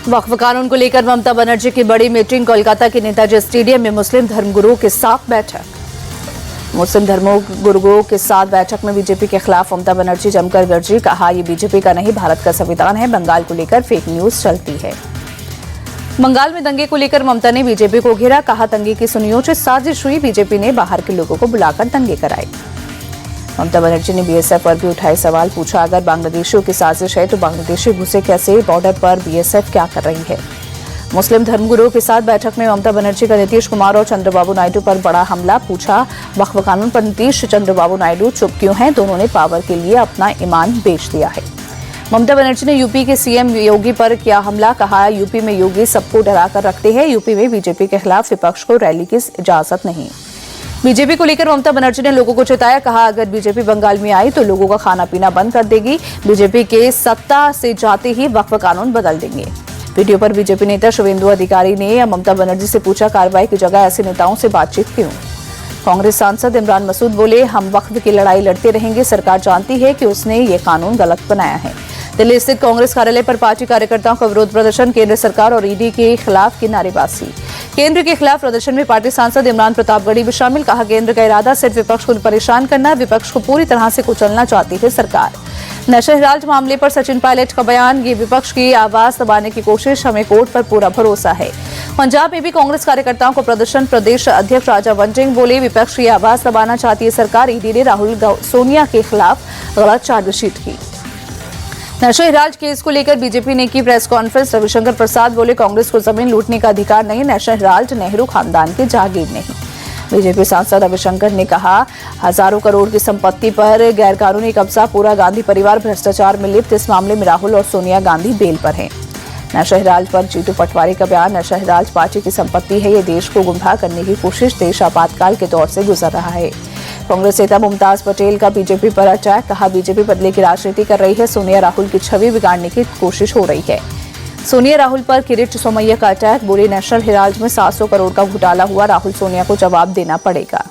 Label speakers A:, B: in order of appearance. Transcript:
A: वक्फ कानून को लेकर ममता बनर्जी की बड़ी मीटिंग। कोलकाता के नेताजी स्टेडियम में मुस्लिम धर्मगुरुओं के साथ बैठक। मुस्लिम धर्मगुरुओं के साथ बैठक में बीजेपी के खिलाफ ममता बनर्जी जमकर गरजी। कहा, यह बीजेपी का नहीं, भारत का संविधान है। बंगाल को लेकर फेक न्यूज चलती है। बंगाल में दंगे को लेकर ममता ने बीजेपी को घेरा। कहा, दंगे की सुनियोजित साजिश हुई, बीजेपी ने बाहर के लोगों को बुलाकर दंगे कराए। ममता बनर्जी ने बीएसएफ पर भी उठाए सवाल। पूछा, अगर बांग्लादेशियों की साजिश है तो बांग्लादेशी घुसे कैसे? बॉर्डर पर बीएसएफ क्या कर रही है? मुस्लिम धर्मगुरुओं के साथ बैठक में ममता बनर्जी का नीतीश कुमार और चंद्रबाबू नायडू पर बड़ा हमला। पूछा, वक्फ कानून पर नीतीश चंद्रबाबू नायडू चुप क्यों हैं? दोनों ने पावर के लिए अपना ईमान बेच दिया है। ममता बनर्जी ने यूपी के सीएम योगी पर किया हमला। कहा, यूपी में योगी सबको डरा कर रखते हैं। यूपी में बीजेपी के खिलाफ विपक्ष को रैली की इजाजत नहीं। बीजेपी को लेकर ममता बनर्जी ने लोगों को चेताया। कहा, अगर बीजेपी बंगाल में आई तो लोगों का खाना पीना बंद कर देगी। बीजेपी के सत्ता से जाते ही वक्फ कानून बदल देंगे। वीडियो पर बीजेपी नेता शुभेंदु अधिकारी ने ममता बनर्जी से पूछा, कार्रवाई की जगह ऐसे नेताओं से बातचीत क्यों? कांग्रेस सांसद इमरान मसूद बोले, हम वक्फ की लड़ाई लड़ते रहेंगे। सरकार जानती है कि उसने ये कानून गलत बनाया है। दिल्ली स्थित कांग्रेस कार्यालय पर पार्टी कार्यकर्ताओं का विरोध प्रदर्शन। केंद्र सरकार और ईडी के खिलाफ की नारेबाजी। केंद्र के खिलाफ प्रदर्शन में पार्टी सांसद इमरान प्रतापगढ़ी भी शामिल। कहा, केंद्र का इरादा सिर्फ विपक्ष को परेशान करना है। विपक्ष को पूरी तरह से कुचलना चाहती है सरकार। नशहराज मामले पर सचिन पायलट का बयान। ये विपक्ष की आवाज दबाने की कोशिश, हमें कोर्ट पर पूरा भरोसा है। पंजाब में भी कांग्रेस कार्यकर्ताओं को प्रदर्शन। प्रदेश अध्यक्ष राजा वंटिंग बोले, विपक्ष की आवाज दबाना चाहती है सरकार। ईडी ने राहुल सोनिया के खिलाफ गलत चार्जशीट की। नशहराज केस को लेकर बीजेपी ने की प्रेस कॉन्फ्रेंस। रविशंकर प्रसाद बोले, कांग्रेस को जमीन लूटने का अधिकार नहीं। नशहराज नेहरू खानदान की जागीर नहीं। बीजेपी सांसद रविशंकर ने कहा, हजारों करोड़ की संपत्ति पर गैरकानूनी कब्जा, पूरा गांधी परिवार भ्रष्टाचार में लिप्त। इस मामले में राहुल और सोनिया गांधी बेल पर हैं। नशहराज पर जीतू पटवारी का बयान। नशहराज पार्टी की संपत्ति है। ये देश को गुमराह करने की कोशिश। देश आपातकाल के दौर से गुजर रहा है। कांग्रेस नेता मुमताज पटेल का बीजेपी पर अटैक। कहा, बीजेपी बदले की राजनीति कर रही है। सोनिया राहुल की छवि बिगाड़ने की कोशिश हो रही है। सोनिया राहुल पर किरीट सोमैया का अटैक। बोले, नेशनल हेराल्ड में 700 करोड़ का घोटाला हुआ। राहुल सोनिया को जवाब देना पड़ेगा।